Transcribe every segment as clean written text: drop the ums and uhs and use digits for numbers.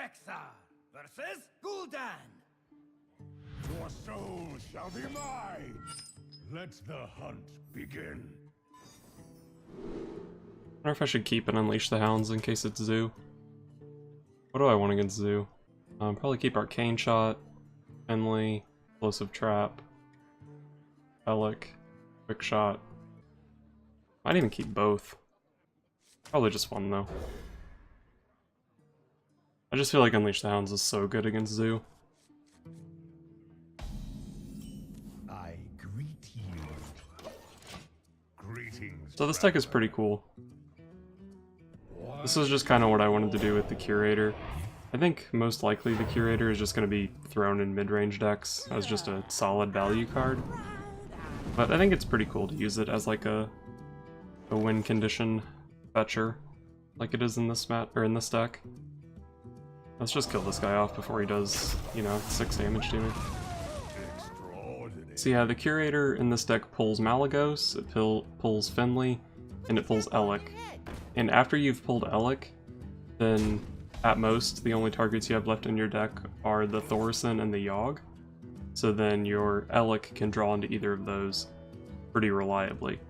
Rexar versus Gul'dan. Your soul shall be mine. Let the hunt begin. I wonder if I should keep and unleash the hounds in case it's Zoo. What do I want against Zoo? Probably keep Arcane Shot, Finley, Explosive Trap, Relic, Quick Shot. Might even keep both. Probably just one though. I just feel like Unleash the Hounds is so good against Zoo. I greet you. Greetings. So this deck is pretty cool. This is just kind of what I wanted to do with the Curator. I think most likely the Curator is just going to be thrown in mid-range decks as just a solid value card. But I think it's pretty cool to use it as like a win condition fetcher, like it is in this in this deck. Let's just kill this guy off before he does, you know, 6 damage to me. So yeah, the Curator in this deck pulls Malygos, it pulls Finley, and it pulls Elic. And after you've pulled Elic, then at most the only targets you have left in your deck are the Thaurissan and the Yogg. So then your Elic can draw into either of those pretty reliably.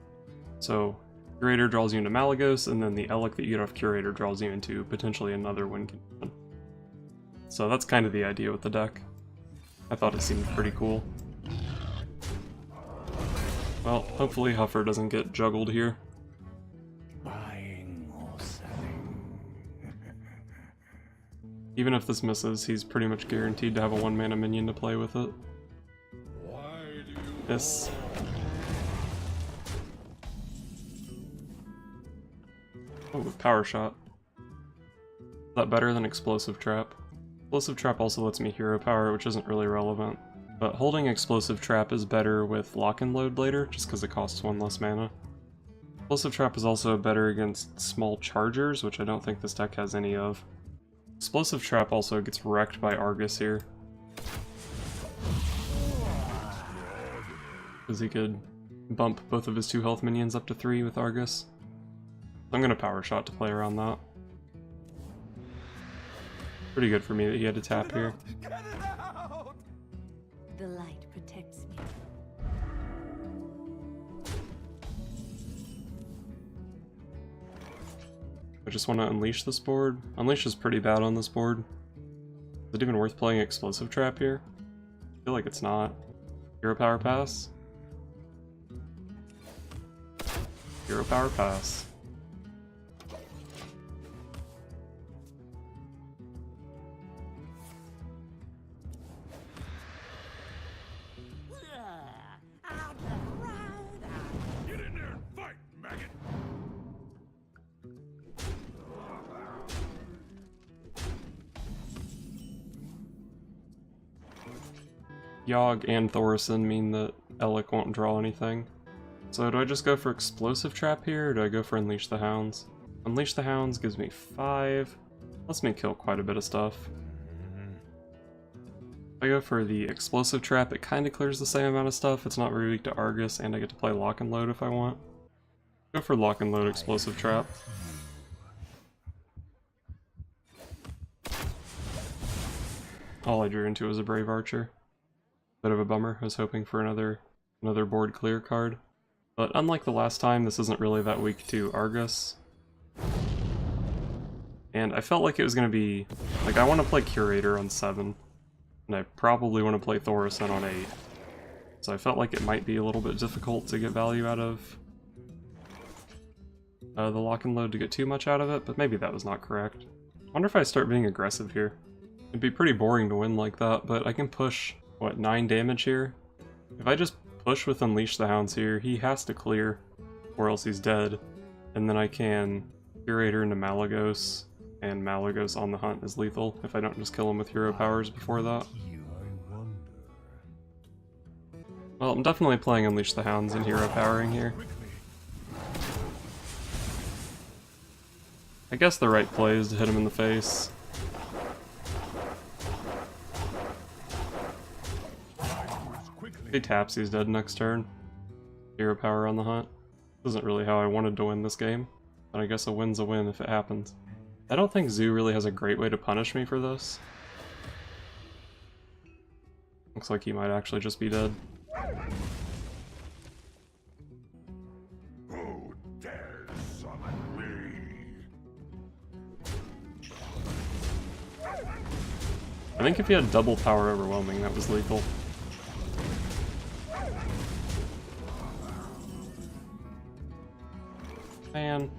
So Curator draws you into Malygos, and then the Elic that you get off Curator draws you into potentially another win condition. So that's kind of the idea with the deck. I thought it seemed pretty cool. Well, hopefully Huffer doesn't get juggled here. Buying or selling. Even if this misses, he's pretty much guaranteed to have a 1-mana minion to play with it. Yes. Oh, Power Shot. Is that better than Explosive Trap? Explosive Trap also lets me Hero Power, which isn't really relevant. But holding Explosive Trap is better with Lock and Load later, just because it costs 1 less mana. Explosive Trap is also better against small chargers, which I don't think this deck has any of. Explosive Trap also gets wrecked by Argus here, because he could bump both of his 2 health minions up to 3 with Argus. I'm gonna Power Shot to play around that. Pretty good for me that he had to tap here. The light protects me. I just want to Unleash this board. Unleash is pretty bad on this board. Is it even worth playing Explosive Trap here? I feel like it's not. Hero Power Pass? Hero Power Pass. Get in there and fight, maggot. Yogg and Thaurissan mean that Elic won't draw anything. So do I just go for Explosive Trap here, or do I go for Unleash the Hounds? Unleash the Hounds gives me 5. Lets me kill quite a bit of stuff. If I go for the Explosive Trap, it kind of clears the same amount of stuff. It's not very weak to Argus, and I get to play Lock and Load if I want. Go for Lock and Load Explosive Trap. All I drew into was a Brave Archer. Bit of a bummer. I was hoping for another board clear card. But unlike the last time, this isn't really that weak to Argus. And I felt like it was going to be... like, I want to play Curator on 7. And I probably want to play Thaurissan on 8. So I felt like it might be a little bit difficult to get value out of the Lock and Load to get too much out of it, but maybe that was not correct. I wonder if I start being aggressive here. It'd be pretty boring to win like that, but I can push, what, 9 damage here? If I just push with Unleash the Hounds here, he has to clear, or else he's dead. And then I can Curator into Malygos, and Malygos on the hunt is lethal if I don't just kill him with hero powers before that. Well, I'm definitely playing Unleash the Hounds and hero powering here. I guess the right play is to hit him in the face. If he taps, he's dead next turn. Hero power on the hunt. Isn't really how I wanted to win this game, but I guess a win's a win if it happens. I don't think Zoo really has a great way to punish me for this. Looks like he might actually just be dead. Who dares summon me? I think if he had double power overwhelming, that was lethal. Man.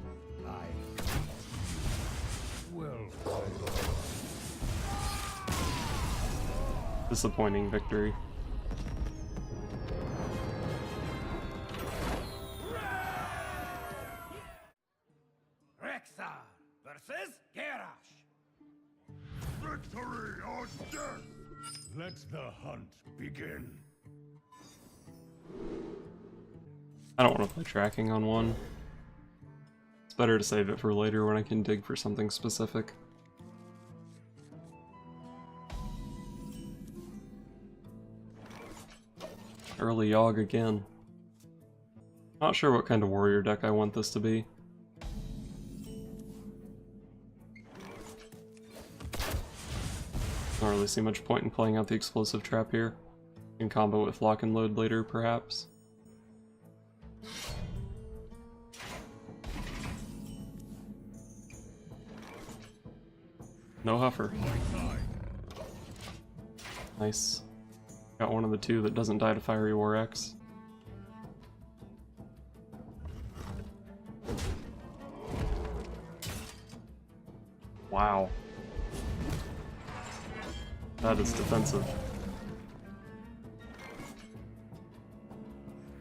Disappointing victory. Rexar versus Garrosh. Victory or death! Let the hunt begin. I don't want to play tracking on one. It's better to save it for later when I can dig for something specific. Early Yogg again. Not sure what kind of warrior deck I want this to be. Don't really see much point in playing out the explosive trap here. In combo with lock and load later, perhaps. No Huffer. Nice. Got one of the two that doesn't die to Fiery War Axe. Wow. That is defensive.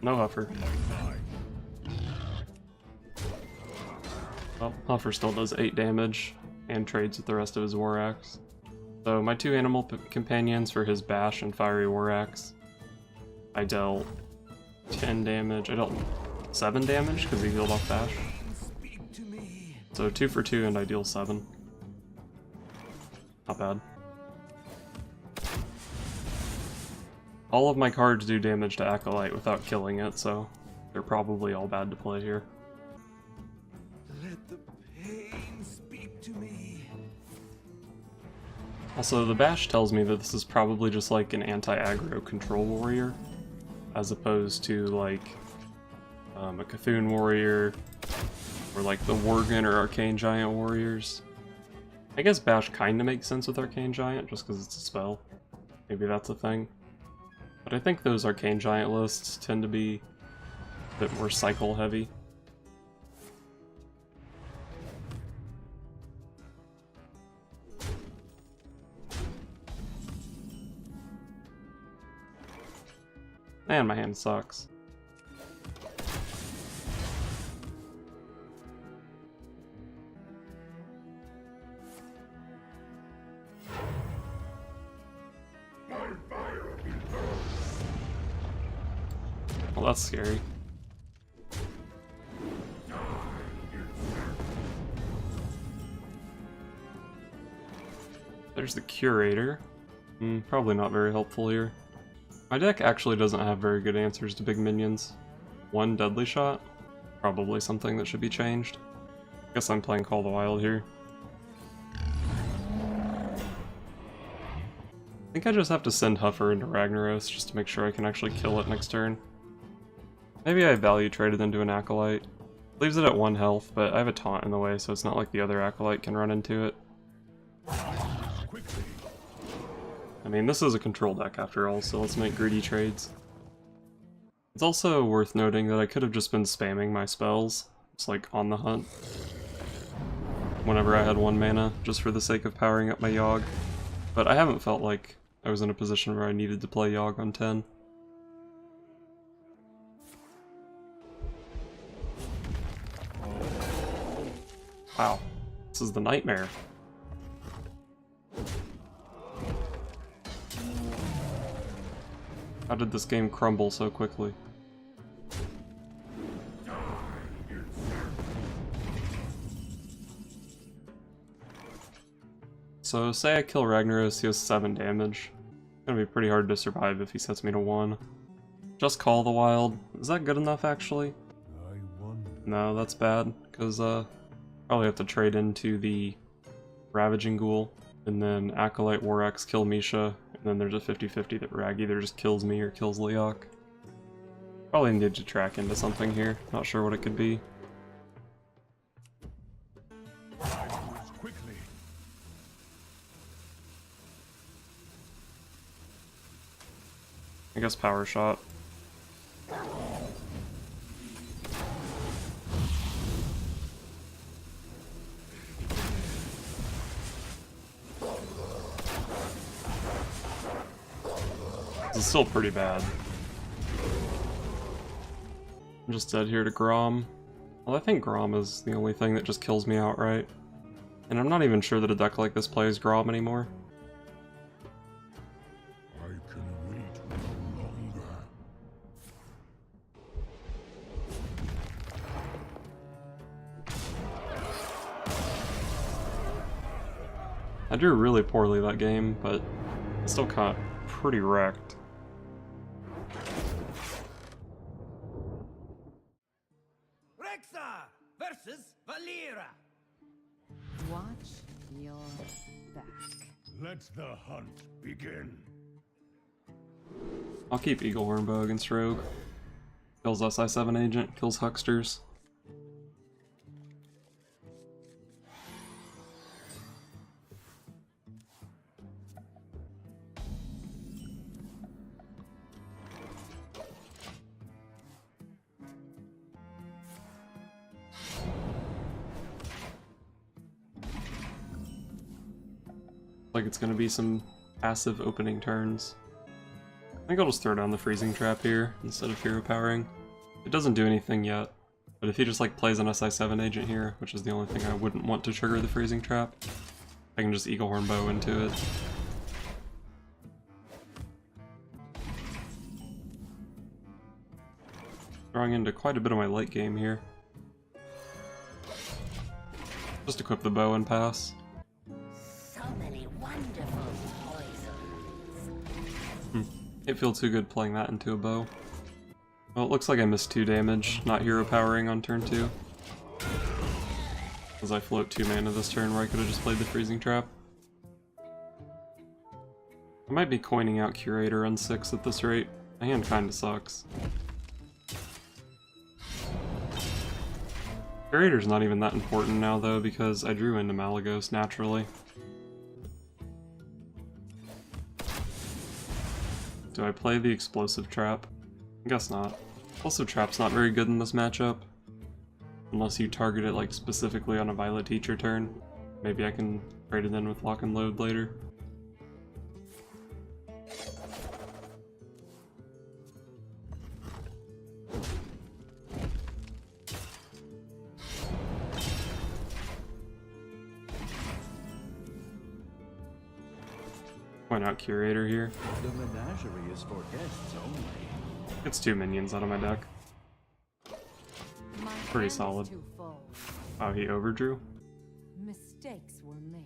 No Huffer. Well, Huffer still does 8 damage and trades with the rest of his War Axe. So my 2 animal companions for his Bash and Fiery War Axe. I dealt 10 damage. I dealt 7 damage because he healed off Bash. So 2 for 2 and I deal 7. Not bad. All of my cards do damage to Acolyte without killing it, so they're probably all bad to play here. Let the pain speak to me. Also, the Bash tells me that this is probably just like an anti-aggro control warrior, as opposed to like a Cthulhu warrior, or like the Worgen or Arcane Giant warriors. I guess Bash kinda makes sense with Arcane Giant, just because it's a spell. Maybe that's a thing. But I think those Arcane Giant lists tend to be a bit more cycle heavy. Man, my hand sucks. Well, that's scary. There's the Curator. Probably not very helpful here. My deck actually doesn't have very good answers to big minions. 1 Deadly Shot? Probably something that should be changed. Guess I'm playing Call of the Wild here. I think I just have to send Huffer into Ragnaros just to make sure I can actually kill it next turn. Maybe I value traded into an Acolyte. Leaves it at 1 health, but I have a taunt in the way, so it's not like the other Acolyte can run into it. I mean, this is a control deck after all, so let's make greedy trades. It's also worth noting that I could have just been spamming my spells, just like on the hunt, whenever I had 1 mana, just for the sake of powering up my Yogg. But I haven't felt like I was in a position where I needed to play Yogg on 10. Wow, this is the nightmare. How did this game crumble so quickly? So say I kill Ragnaros, he has 7 damage. It's gonna be pretty hard to survive if he sets me to 1. Just Call the Wild. Is that good enough actually? No, that's bad, because probably have to trade into the Ravaging Ghoul, and then Acolyte War Axe kill Misha, and then there's a 50-50 that Rag either just kills me or kills Malyogg. Probably need to track into something here, not sure what it could be. Quickly. I guess Power Shot. This is still pretty bad. I'm just dead here to Grom. Well, I think Grom is the only thing that just kills me outright. And I'm not even sure that a deck like this plays Grom anymore. I can wait no longer. I drew really poorly that game, but I still got pretty wrecked. Rexar versus Valera. Watch your back. Let the hunt begin. I'll keep Eagle Hornbow against Rogue. Kills SI7 agent, kills Hucksters. Like it's gonna be some passive opening turns. I think I'll just throw down the freezing trap here instead of hero powering. It doesn't do anything yet, but if he just like plays an SI7 agent here, which is the only thing I wouldn't want to trigger the freezing trap, I can just Eagle Hornbow into it. Drawing into quite a bit of my late game here. Just equip the bow and pass. So many wonderful poisons. Can't feel too good playing that into a bow. Well, it looks like I missed 2 damage, not hero powering on turn 2. As I float 2 mana this turn where I could have just played the freezing trap. I might be coining out Curator on 6 at this rate. My hand kinda sucks. Curator's not even that important now though because I drew into Malyogg naturally. Do I play the Explosive Trap? I guess not. Explosive Trap's not very good in this matchup. Unless you target it like specifically on a Violet Teacher turn. Maybe I can trade it in with Lock and Load later. Point out Curator here. The menagerie is for guests only. Gets 2 minions out of my deck. My Pretty hand is solid. too full. Oh, he overdrew? Mistakes were made.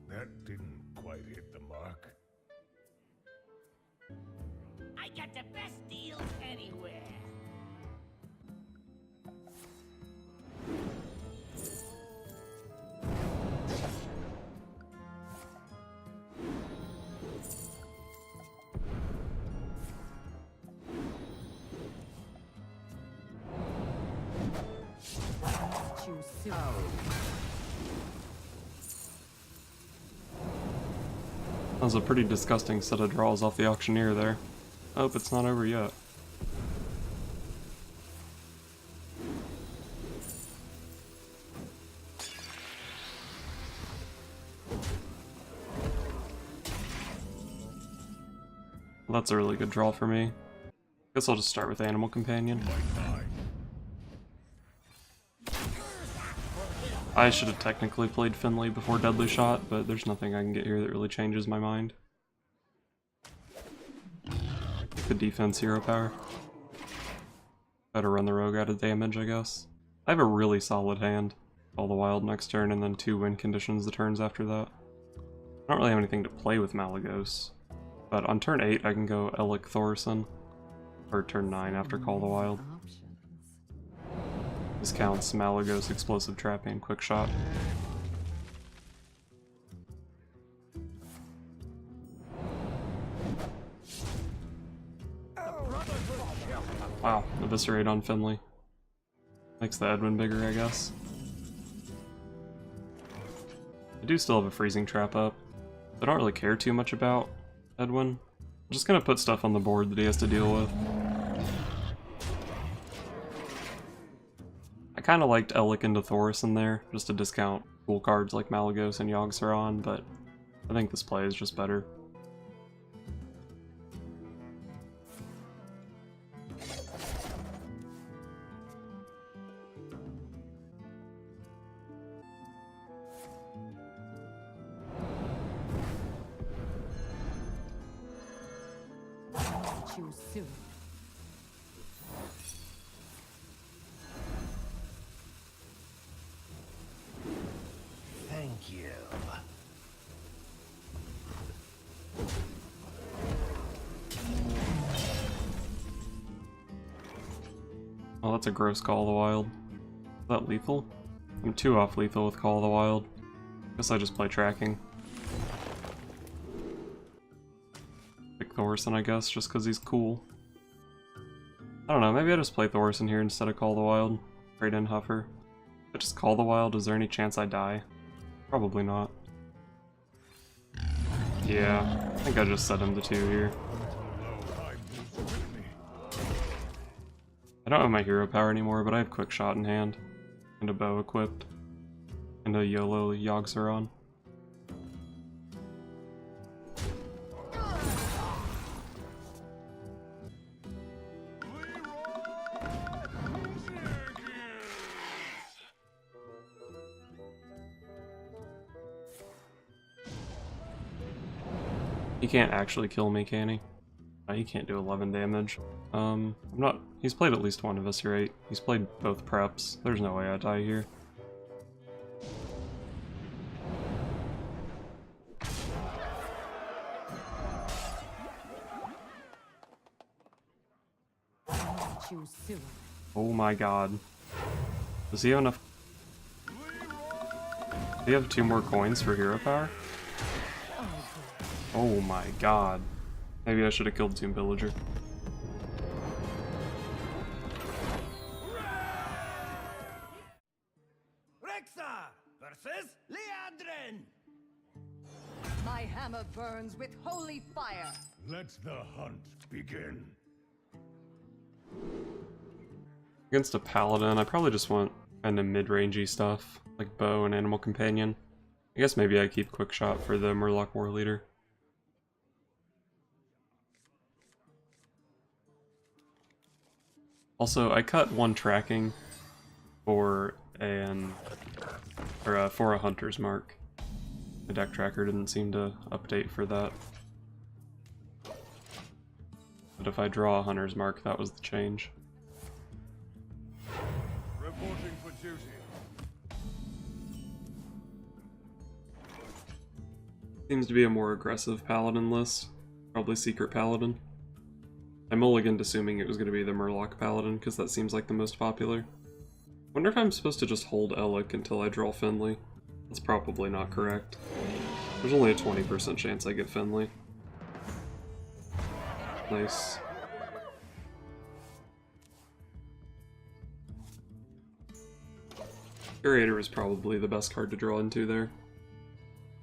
That didn't quite hit the mark. I got the best deals anywhere. Too soon. That was a pretty disgusting set of draws off the Auctioneer there. Oh, it's not over yet. Well, that's a really good draw for me. Guess I'll just start with Animal Companion. I should have technically played Finley before Deadly Shot, but there's nothing I can get here that really changes my mind. The defense hero power. Better run the rogue out of damage, I guess. I have a really solid hand. All the wild next turn, and then 2 win conditions the turns after that. I don't really have anything to play with Malyogg, but on turn 8 I can go Elik Thorson, or turn 9 after Call the Wild. Options. This counts Malyogg, Explosive Trap, and Quick Shot. Wow, Eviscerate on Finley. Makes the Edwin bigger, I guess. I do still have a Freezing Trap up. I don't really care too much about Edwin. I'm just gonna put stuff on the board that he has to deal with. I kinda liked Elik into Thoris in there, just to discount cool cards like Malygos and Yogg-Saron, but I think this play is just better. Choose soon. Thank you. Oh, that's a gross Call of the Wild. Is that lethal? I'm 2 off lethal with Call of the Wild. Guess I just play tracking. Pick Thorson, I guess, just because he's cool. I don't know, maybe I just play Thorson here instead of Call of the Wild. Trade in Huffer. If I just Call the Wild, is there any chance I die? Probably not. Yeah, I think I just set him to 2 here. I don't have my hero power anymore, but I have Quick Shot in hand. And a bow equipped. And a YOLO Yogg-Saron. He can't actually kill me, can he? He can't do 11 damage. I'm not... He's played at least one Eviscerate. He's played both preps. There's no way I die here. Choose soon. Oh my god. Does he have enough... Does he have 2 more coins for hero power? Oh my god. Maybe I should have killed Tomb Villager. Rexa versus Leandrin. My hammer burns with holy fire. Let the hunt begin. Against a Paladin, I probably just want kind of mid-rangey stuff, like Bow and Animal Companion. I guess maybe I keep Quick Shot for the Murloc War Leader. Also, I cut 1 tracking for for a Hunter's Mark. The deck tracker didn't seem to update for that. But if I draw a Hunter's Mark, that was the change. Reporting for duty. Seems to be a more aggressive Paladin list. Probably Secret Paladin. I mulliganed assuming it was going to be the Murloc Paladin, because that seems like the most popular. Wonder if I'm supposed to just hold Elik until I draw Finley. That's probably not correct. There's only a 20% chance I get Finley. Nice. Curator is probably the best card to draw into there.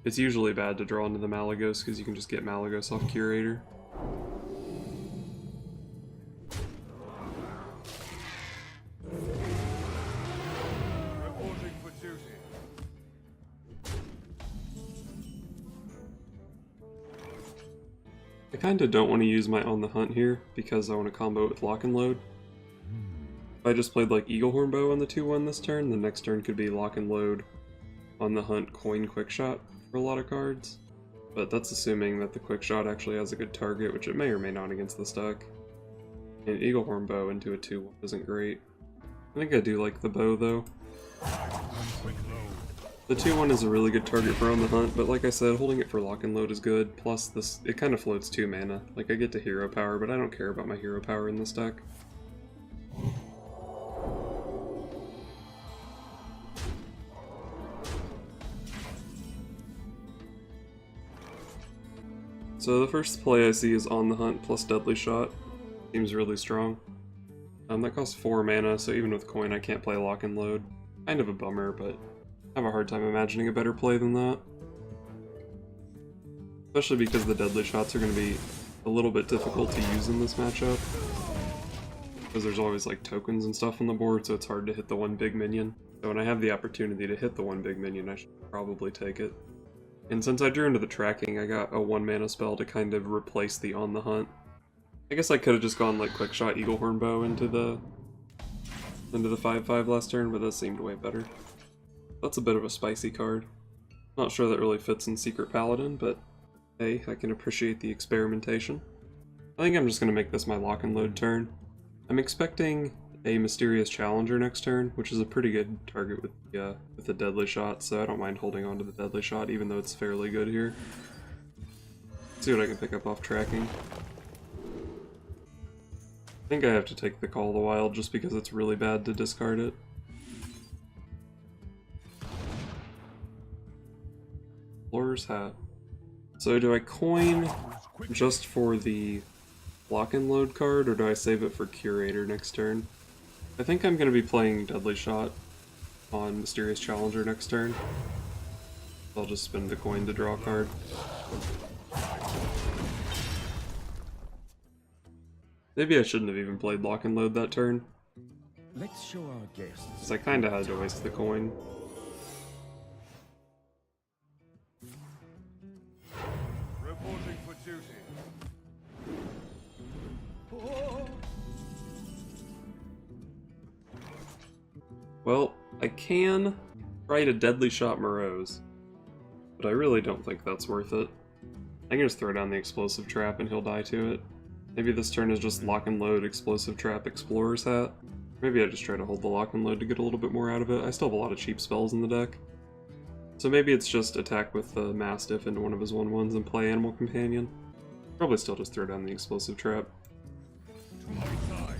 It's usually bad to draw into the Malygos, because you can just get Malygos off Curator. I kinda don't want to use my On the Hunt here, because I want to combo it with Lock and Load. If I just played like Eaglehorn Bow on the 2-1 this turn, the next turn could be Lock and Load, On the Hunt, Coin, Quick Shot for a lot of cards. But that's assuming that the Quick Shot actually has a good target, which it may or may not against this deck. And Eaglehorn Bow into a 2-1 isn't great. I think I do like the bow though. The 2-1 is a really good target for On the Hunt, but like I said, holding it for Lock and Load is good. Plus, it kind of floats 2 mana. Like, I get to hero power, but I don't care about my hero power in this deck. So the first play I see is On the Hunt plus Deadly Shot. Seems really strong. That costs 4 mana, so even with coin I can't play lock and load. Kind of a bummer, but I have a hard time imagining a better play than that. Especially because the deadly shots are going to be a little bit difficult to use in this matchup. Because there's always like tokens and stuff on the board, so it's hard to hit the one big minion. So when I have the opportunity to hit the one big minion, I should probably take it. And since I drew into the tracking, I got a 1 mana spell to kind of replace the On the Hunt. I guess I could have just gone like Quick Shot Eaglehorn Bow into the 5/5 last turn, but that seemed way better. That's a bit of a spicy card. Not sure that really fits in Secret Paladin, but hey, I can appreciate the experimentation. I think I'm just going to make this my lock and load turn. I'm expecting a Mysterious Challenger next turn, which is a pretty good target with the Deadly Shot, so I don't mind holding on to the Deadly Shot, even though it's fairly good here. Let's see what I can pick up off tracking. I think I have to take the Call of the Wild just because it's really bad to discard it. Explorer's Hat. So do I coin just for the lock and load card, or do I save it for Curator next turn? I think I'm going to be playing Deadly Shot on Mysterious Challenger next turn. I'll just spend the coin to draw a card. Maybe I shouldn't have even played lock and load that turn. Let's show our guests. Because I kind of had to waste the coin. Reporting for duty. Well, I can try to Deadly Shot Morose, but I really don't think that's worth it. I can just throw down the Explosive Trap and he'll die to it. Maybe this turn is just Lock and Load, Explosive Trap, Explorer's Hat. Maybe I just try to hold the Lock and Load to get a little bit more out of it. I still have a lot of cheap spells in the deck. So maybe it's just attack with the Mastiff into one of his 1/1s and play Animal Companion. Probably still just throw down the Explosive Trap. To my side.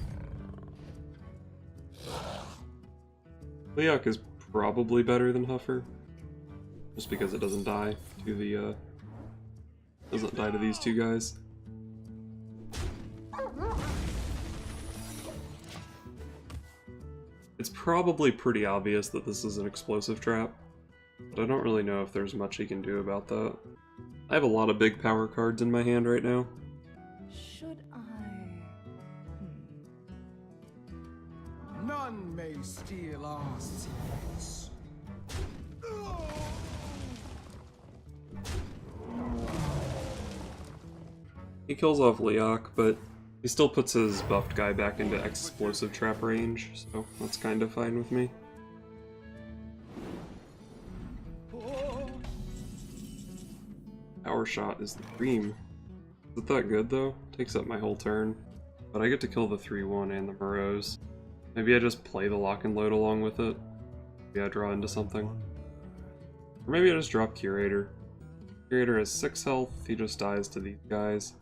Malyogg is probably better than Huffer, just because it doesn't die to the these two guys. It's probably pretty obvious that this is an explosive trap, but I don't really know if there's much he can do about that. I have a lot of big power cards in my hand right now. Should I? None may steal our secrets. He kills off Malyogg, but he still puts his buffed guy back into explosive trap range, so that's kind of fine with me. Power Shot is the cream. Is it that good though? Takes up my whole turn. But I get to kill the 3/1 and the Morose. Maybe I just play the Lock and Load along with it. Maybe I draw into something. Or maybe I just drop Curator. Curator has 6 health, he just dies to these guys.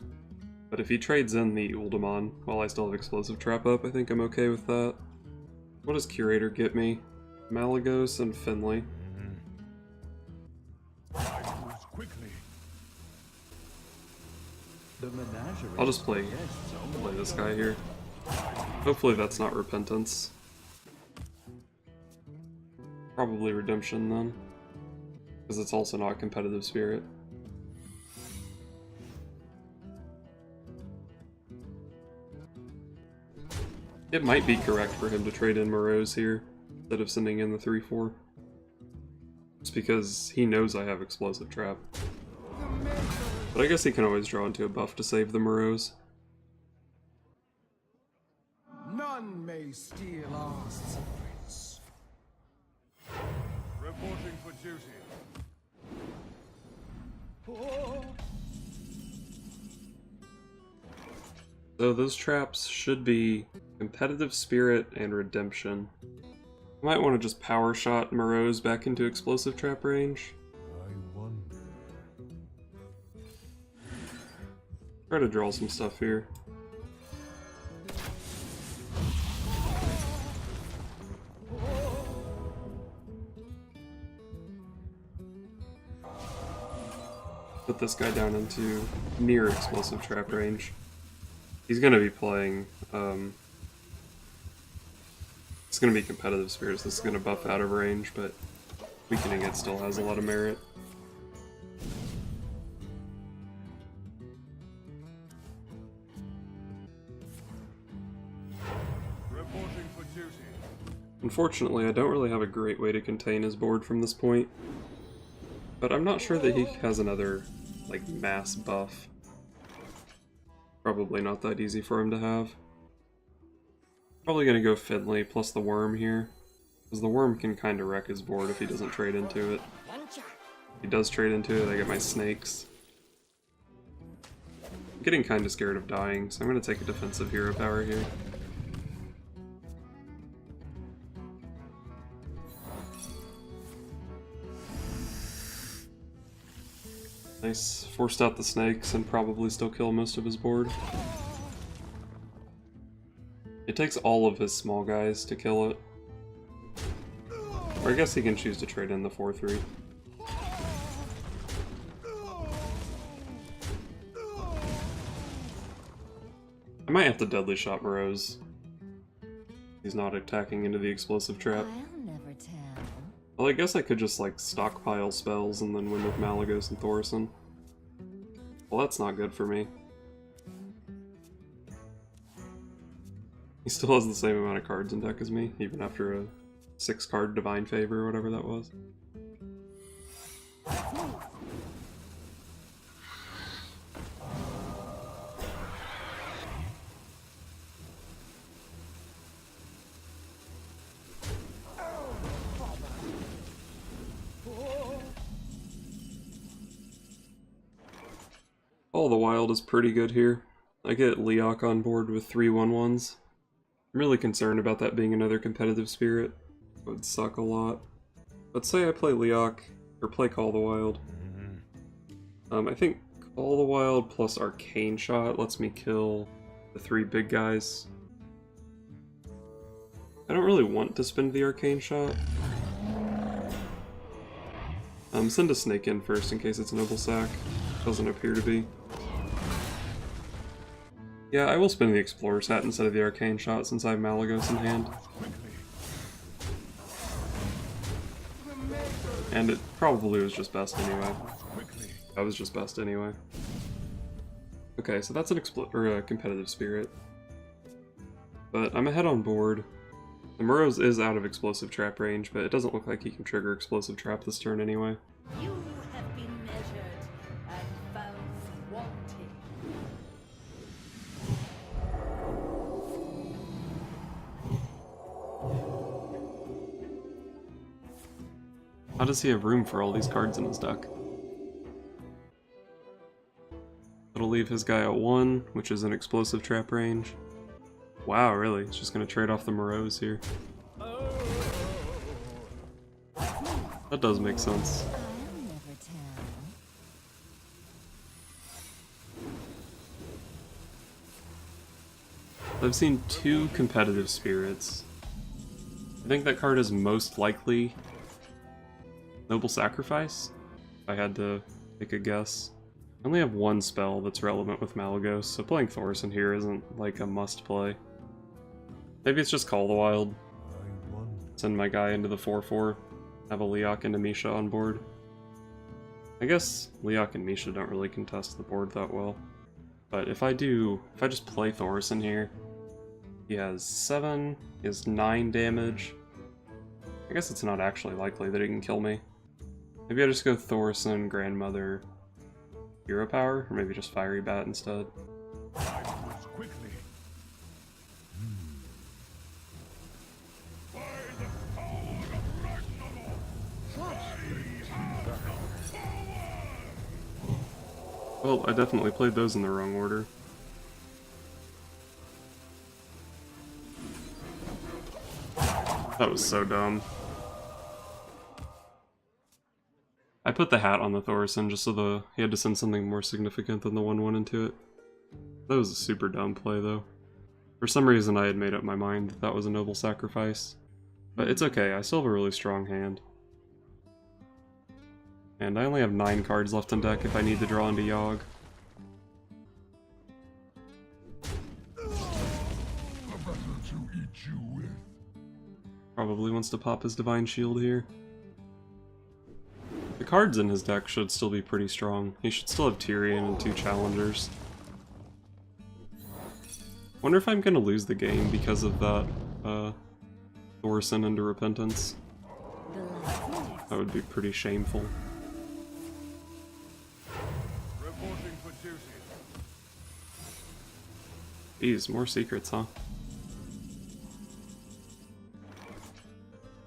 But if he trades in the Uldamon while I still have Explosive Trap up, I think I'm okay with that. What does Curator get me? Malygos and Finley. Quickly. I'll just play this guy here. Hopefully that's not Repentance. Probably Redemption then, because it's also not Competitive Spirit. It might be correct for him to trade in Morose here, instead of sending in the 3/4. Just because he knows I have Explosive Trap. But I guess he can always draw into a buff to save the Morose. None may steal our secrets. Reporting for duty. So those traps should be Competitive Spirit and Redemption. I might want to just Power Shot Morose back into Explosive Trap range. I wonder. Try to draw some stuff here. Put this guy down into near Explosive Trap range. He's gonna be playing It's going to be competitive spirits. This is going to buff out of range, but weakening it still has a lot of merit. Reporting for duty. Unfortunately, I don't really have a great way to contain his board from this point, but I'm not sure that he has another, like, mass buff. Probably not that easy for him to have. Probably gonna go Finley plus the worm here, because the worm can kind of wreck his board if he doesn't trade into it. If he does trade into it, I get my snakes. I'm getting kind of scared of dying, so I'm gonna take a defensive hero power here. Nice. Forced out the snakes and probably still kill most of his board. It takes all of his small guys to kill it. Or I guess he can choose to trade in the 4/3. I might have to deadly shot Morose. He's not attacking into the explosive trap. I'll never tell. Well, I guess I could just, like, stockpile spells and then win with Malyogg and Thorson. Well, that's not good for me. He still has the same amount of cards in deck as me, even after a 6-card Divine Favor or whatever that was. All the Wild is pretty good here. I get Malyogg on board with 3 1/1s. I'm really concerned about that being another competitive spirit. It would suck a lot. But say I play Malyogg, or play Call the Wild. I think Call the Wild plus Arcane Shot lets me kill the 3 big guys. I don't really want to spend the Arcane Shot. Send a snake in first in case it's Noble Sack. Doesn't appear to be. Yeah, I will spin the Explorer's Hat instead of the Arcane Shot since I have Malyogg in hand. And it probably was just best anyway. That was just best anyway. Okay, so that's an a competitive spirit. But I'm ahead on board. The Morose is out of explosive trap range, but it doesn't look like he can trigger explosive trap this turn anyway. You have been measured and found wanting. How does he have room for all these cards in his deck? It'll leave his guy at 1, which is an explosive trap range. Wow, really? He's just gonna trade off the Morose here. That does make sense. I'll never tell. I've seen 2 competitive spirits. I think that card is most likely Noble Sacrifice, if I had to take a guess. I only have 1 spell that's relevant with Malyogg, so playing Thorson here isn't like a must play. Maybe it's just Call the Wild. Send my guy into the 4/4. Have a Malyogg and a Misha on board. I guess Malyogg and Misha don't really contest the board that well. But if I just play Thorson here, he has 7, he has 9 damage. I guess it's not actually likely that he can kill me. Maybe I just go Thorson, Grandmother, Hero Power, or maybe just Fiery Bat instead. Quickly. Well, I definitely played those in the wrong order. That was so dumb. I put the hat on the Thorson just so he had to send something more significant than the 1/1 into it. That was a super dumb play though. For some reason I had made up my mind that was a Noble Sacrifice. But it's okay, I still have a really strong hand. And I only have 9 cards left in deck if I need to draw into Yogg. Probably wants to pop his Divine Shield here. The cards in his deck should still be pretty strong. He should still have Tyrion and 2 challengers. Wonder if I'm gonna lose the game because of that Thorson into Repentance. That would be pretty shameful. Reporting for duty. Jeez, more secrets, huh?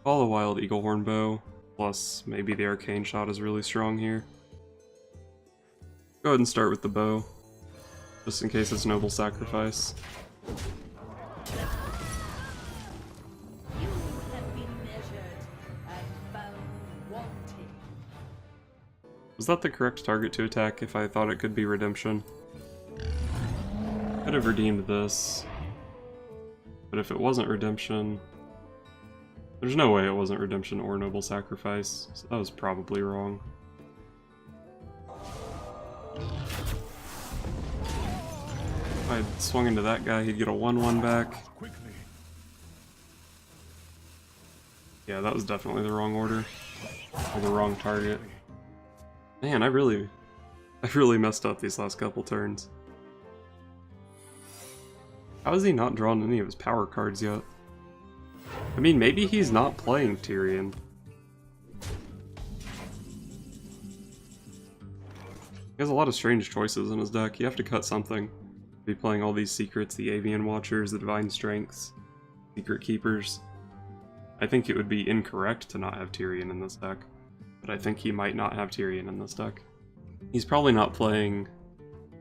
All the Wild Eagle Horn Bow, plus maybe the Arcane Shot is really strong here. Go ahead and start with the bow, just in case it's Noble Sacrifice. You have been measured and found wanting. Was that the correct target to attack if I thought it could be Redemption? Could have redeemed this, but if it wasn't Redemption... There's no way it wasn't Redemption or Noble Sacrifice, so that was probably wrong. If I'd swung into that guy, he'd get a 1/1 back. Quickly. Yeah, that was definitely the wrong order. Or the wrong target. Man, I really messed up these last couple turns. How has he not drawn any of his power cards yet? I mean, maybe he's not playing Tyrion. He has a lot of strange choices in his deck. You have to cut something. Be playing all these secrets, the Avian Watchers, the Divine Strengths, Secret Keepers. I think it would be incorrect to not have Tyrion in this deck, but I think he might not have Tyrion in this deck. He's probably not playing,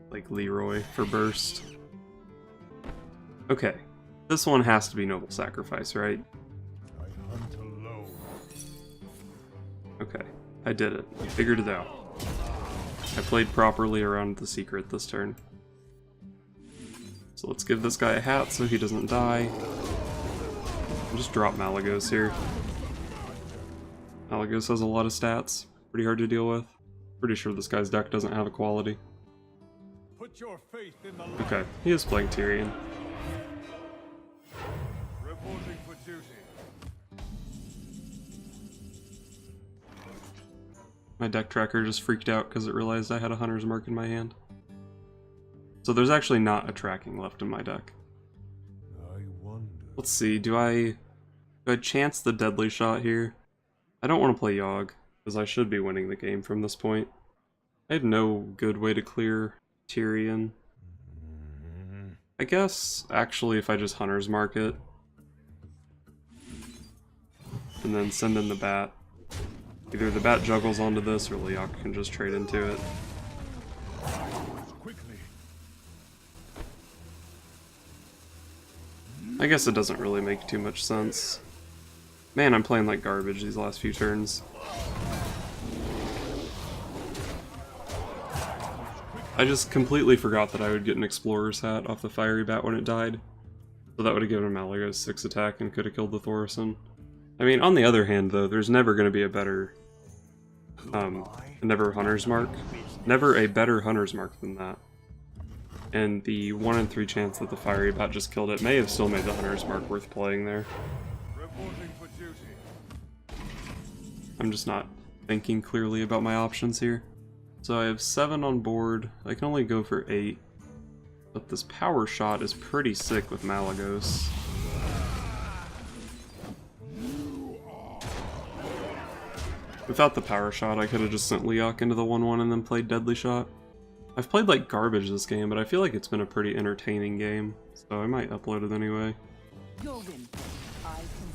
like, Leroy for Burst. Okay, this one has to be Noble Sacrifice, right? I hunt alone. Okay, I did it. I figured it out. I played properly around the secret this turn. So let's give this guy a hat so he doesn't die. I'll just drop Malyogg here. Malyogg has a lot of stats. Pretty hard to deal with. Pretty sure this guy's deck doesn't have equality. Put your faith in the light. Okay, he is playing Tyrion. Reporting for duty. My deck tracker just freaked out because it realized I had a Hunter's Mark in my hand. So there's actually not a tracking left in my deck. I wonder. Let's see, do I chance the Deadly Shot here? I don't want to play Yogg, because I should be winning the game from this point. I have no good way to clear Tyrion. I guess, actually, if I just Hunter's Mark it, and then send in the Bat, either the Bat juggles onto this, or Malyogg can just trade into it. Quickly. I guess it doesn't really make too much sense. Man, I'm playing like garbage these last few turns. I just completely forgot that I would get an Explorer's Hat off the Fiery Bat when it died. So that would have given him Malyogg 6 attack and could have killed the Thorson. I mean, on the other hand though, there's never going to be a better... never Hunter's Mark. Never a better Hunter's Mark than that. And the 1 in 3 chance that the Fiery Bat just killed it may have still made the Hunter's Mark worth playing there. Reporting for duty. I'm just not thinking clearly about my options here. So I have 7 on board. I can only go for 8. But this Power Shot is pretty sick with Malyogg. Without the Power Shot, I could have just sent Malyogg into the 1/1 and then played Deadly Shot. I've played like garbage this game, but I feel like it's been a pretty entertaining game, so I might upload it anyway. Your win. I can